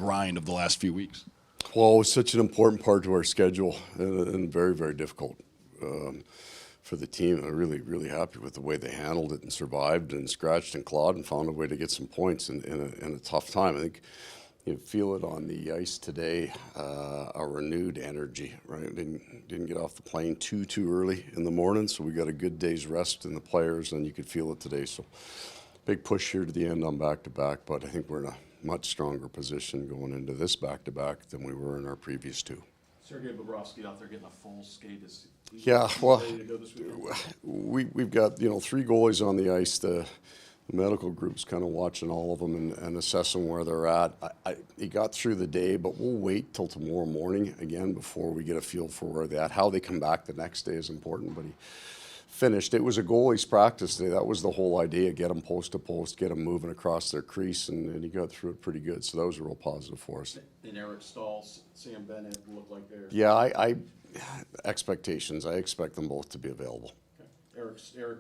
grind of the last few weeks? Well, it was such an important part to our schedule and very, very difficult for the team. I'm really, really happy with the way they handled it and survived and scratched and clawed and found a way to get some points in a tough time. I think you feel it on the ice today, a renewed energy, right? Didn't get off the plane too early in the morning, so we got a good day's rest in the players, and you could feel it today. So big push here to the end on back-to-back, but I think we're in a much stronger position going into this back-to-back than we were in our previous two. Sergei Bobrovsky out there getting a full skate. Is he ready to go this weekend? We've got 3 goalies on the ice. The medical group's kind of watching all of them and assessing where they're at. He got through the day, but we'll wait till tomorrow morning again before we get a feel for where they're at. How they come back the next day is important, but he finished. It was a goalie's practice day. That was the whole idea, get them post to post, get them moving across their crease, and he got through it pretty good. So that was a real positive for us. And Eric Stahl, Sam Bennett look like they're... Yeah, expectations. I expect them both to be available. Okay. Eric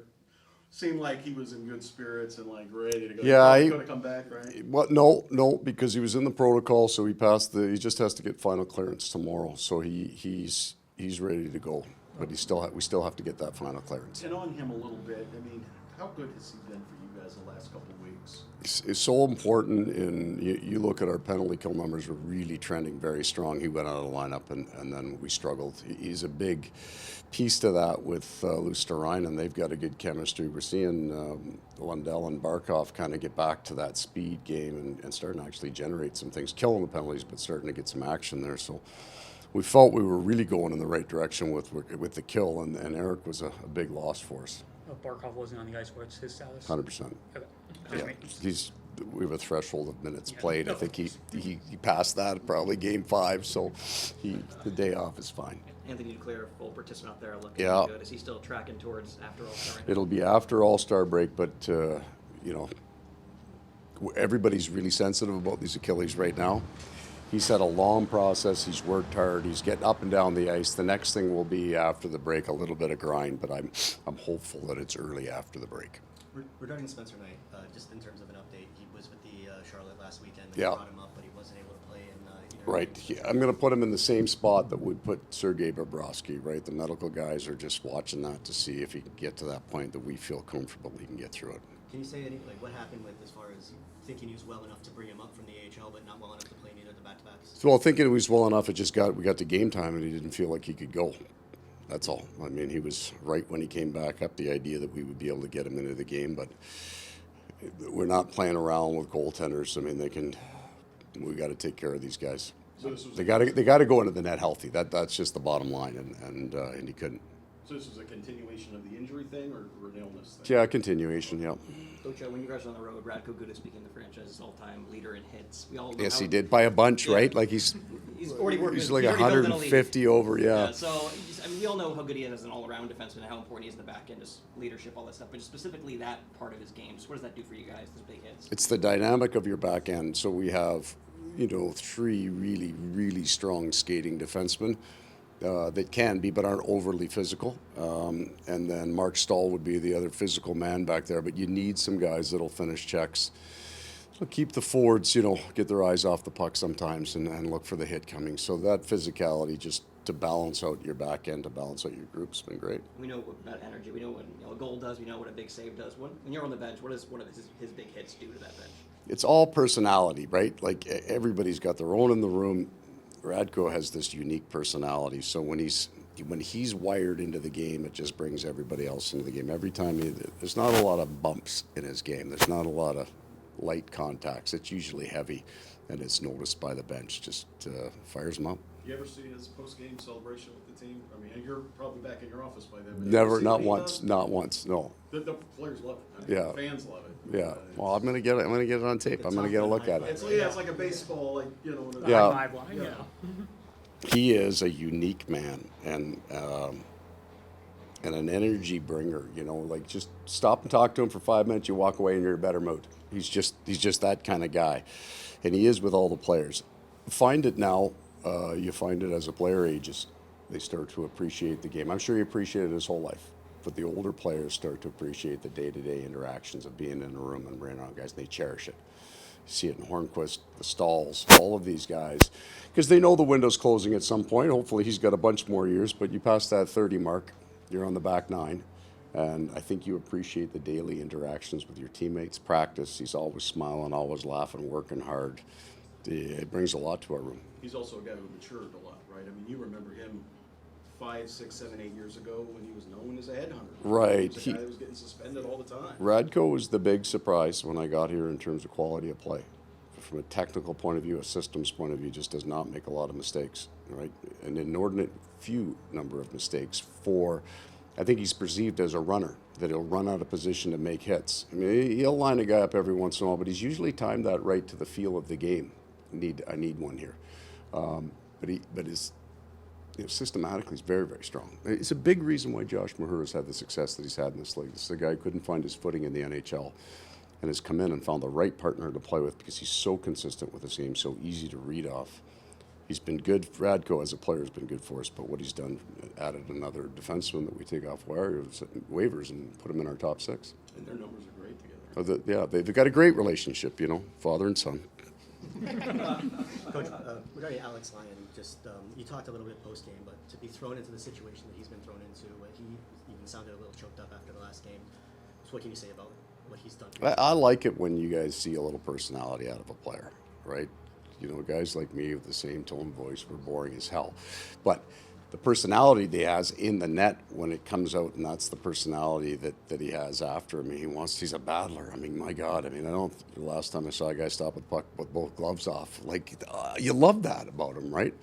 seemed like he was in good spirits and like ready to go. Yeah, he's going to come back, right? Well, no, because he was in the protocol, so he passed he just has to get final clearance tomorrow. So he's ready to go, but we still have to get that final clearance. And on him a little bit, I mean, how good has he been for you guys the last couple of weeks? It's so important, and you look at our penalty kill numbers, we're really trending very strong. He went out of the lineup, and then we struggled. He's a big piece to that with Luosterainen. They've got a good chemistry. We're seeing Lundell and Barkov kind of get back to that speed game and starting to actually generate some things, killing the penalties, but starting to get some action there. So we felt we were really going in the right direction with the kill, and Eric was a big loss for us. Barkov wasn't on the ice. What's his status? 100%. Okay. Yeah, we have a threshold of minutes played. I think he passed that probably game 5, so the day off is fine. Anthony Duclair, full participant out there, looking good. Is he still tracking towards after All-Star break? It'll be after All-Star break, but everybody's really sensitive about these Achilles right now. He's had a long process. He's worked hard. He's getting up and down the ice. The next thing will be after the break, a little bit of grind, but I'm hopeful that it's early after the break. Regarding Spencer Knight, just in terms of an update, he was with the Charlotte last weekend. They Yeah. brought him up, but he wasn't able to play in either. Right. I'm going to put him in the same spot that we put Sergei Bobrovsky, right? The medical guys are just watching that to see if he can get to that point that we feel comfortable he can get through it. Can you say what happened with as far as thinking he was well enough to bring him up from the AHL, but not well enough to play in either of the back-to-backs? Well, thinking he was well enough, we got to game time and he didn't feel like he could go. That's all. I mean, he was right when he came back up, the idea that we would be able to get him into the game, but we're not playing around with goaltenders. I mean, we got to take care of these guys. So They got to go into the net healthy. That's just the bottom line, and he couldn't. So this was a continuation of the injury thing or an illness thing? Yeah, continuation. Yeah. Coach, when you guys were on the road, Radko Gudas became the franchise's all-time leader in hits. We all know Yes, he did by a bunch, right? Like he's already working. He's like he's already built in the 150 over. Yeah. So we all know how good he is as an all-around defenseman and how important he is in the back end, just leadership, all that stuff. But just specifically that part of his game, just what does that do for you guys? Those big hits. It's the dynamic of your back end. So we have, 3 really, really strong skating defensemen that can be, but aren't overly physical. And then Mark Stahl would be the other physical man back there. But you need some guys that'll finish checks. So keep the forwards, get their eyes off the puck sometimes and look for the hit coming. So that physicality just to balance out your back end, to balance out your group has been great. We know about energy. We know what a goal does. We know what a big save does. When you're on the bench, what does one of his big hits do to that bench? It's all personality, right? Like everybody's got their own in the room. Radko has this unique personality. So when he's wired into the game, it just brings everybody else into the game. Every time there's not a lot of bumps in his game. There's not a lot of light contacts. It's usually heavy, and it's noticed by the bench. Just fires them up. You ever see his post-game celebration with the team? I mean, you're probably back in your office by then. But Never, not once, no. The players love it. I mean, Yeah. The fans love it. Yeah. Well, I'm gonna get it on tape. I'm gonna get a look at it. It's like a baseball, Yeah. High five line, Yeah. He is a unique man and an energy bringer. Like just stop and talk to him for 5 minutes. You walk away and you're in a better mood. He's just that kind of guy, and he is with all the players. Find it now. You find it as a player ages. They start to appreciate the game. I'm sure he appreciated his whole life, but the older players start to appreciate the day-to-day interactions of being in a room and being around guys. And they cherish it. see it in Hornquist, the Stalls, all of these guys, because they know the window's closing at some point. Hopefully he's got a bunch more years, but you pass that 30 mark, you're on the back nine. And I think you appreciate the daily interactions with your teammates. Practice, he's always smiling, always laughing, working hard. It brings a lot to our room. He's also a guy who matured a lot, right? I mean, you remember him 5, 6, 7, 8 years ago when he was known as a headhunter. Right. He was a guy that was getting suspended all the time. Radko was the big surprise when I got here in terms of quality of play. From a technical point of view, a systems point of view, just does not make a lot of mistakes, right? An inordinate few number of mistakes for, I think he's perceived as a runner, that he'll run out of position to make hits. I mean, he'll line a guy up every once in a while, but he's usually timed that right to the feel of the game. I need one here. But his, systematically, he's very, very strong. It's a big reason why Josh Mahura's had the success that he's had in this league. This is a guy who couldn't find his footing in the NHL and has come in and found the right partner to play with because he's so consistent with his game, so easy to read off. He's been good. Radko as a player has been good for us, but what he's done, added another defenseman that we take off waivers and put him in our top 6. And their numbers are great together. Yeah, they've got a great relationship, father and son. Coach, regarding Alex Lyon, just you talked a little bit post game, but to be thrown into the situation that he's been thrown into, he even sounded a little choked up after the last game. So what can you say about what he's done? I like it when you guys see a little personality out of a player, right? Guys like me with the same tone voice, we're boring as hell. But the personality that he has in the net when it comes out, and that's the personality that he has after. I mean, he's a battler. I mean, my God. I mean, the last time I saw a guy stop with puck with both gloves off, you love that about him, right?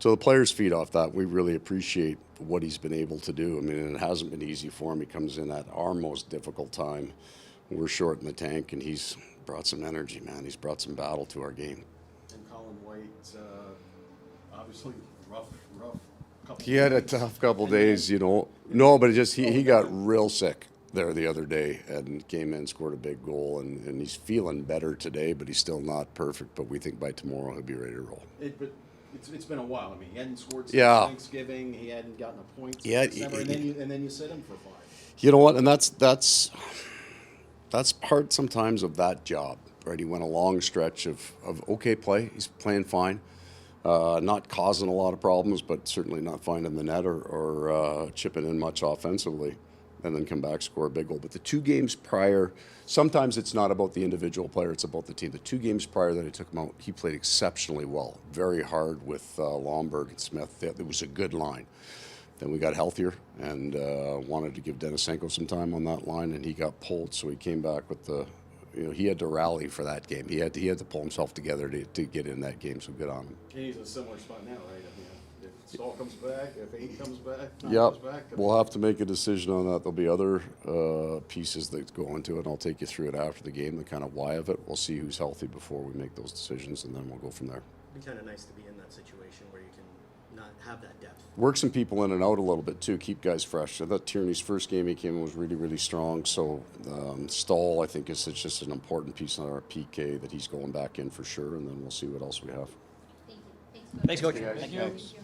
So the players feed off that. We really appreciate what he's been able to do. I mean, it hasn't been easy for him. He comes in at our most difficult time. We're short in the tank, and he's brought some energy, man. He's brought some battle to our game. And Colin White, obviously rough couple. He had a tough couple days, No, but he got real sick there the other day and came in, scored a big goal, and he's feeling better today, but he's still not perfect. But we think by tomorrow he'll be ready to roll. But it's been a while. I mean, he hadn't scored since Yeah. Thanksgiving. He hadn't gotten a point since Yeah, December, and then you sit him for 5. You know what? And that's part sometimes of that job, right? He went a long stretch of okay play. He's playing fine. Not causing a lot of problems, but certainly not finding the net or chipping in much offensively, and then come back, score a big goal. But the 2 games prior, sometimes it's not about the individual player, it's about the team. The 2 games prior that I took him out, he played exceptionally well, very hard with Lomberg and Smith. It was a good line. Then we got healthier and wanted to give Denisenko some time on that line, and he got pulled, so he came back with he had to rally for that game. He had to pull himself together to get in that game, so good on him. And he's in a similar spot now, right? I mean, if Stahl comes back, if Aiden comes back, Tom Yep, comes back. we'll have to make a decision on that. There'll be other pieces that go into it, and I'll take you through it after the game, the kind of why of it. We'll see who's healthy before we make those decisions, and then we'll go from there. It'd be kind of nice to be in that situation where you can not have that depth. Work some people in and out a little bit too, keep guys fresh. I thought Tierney's first game he came in was really, really strong. So Stahl, I think, is just an important piece on our PK that he's going back in for sure, and then we'll see what else we have. Thanks, Coach. Thank you. Thank you.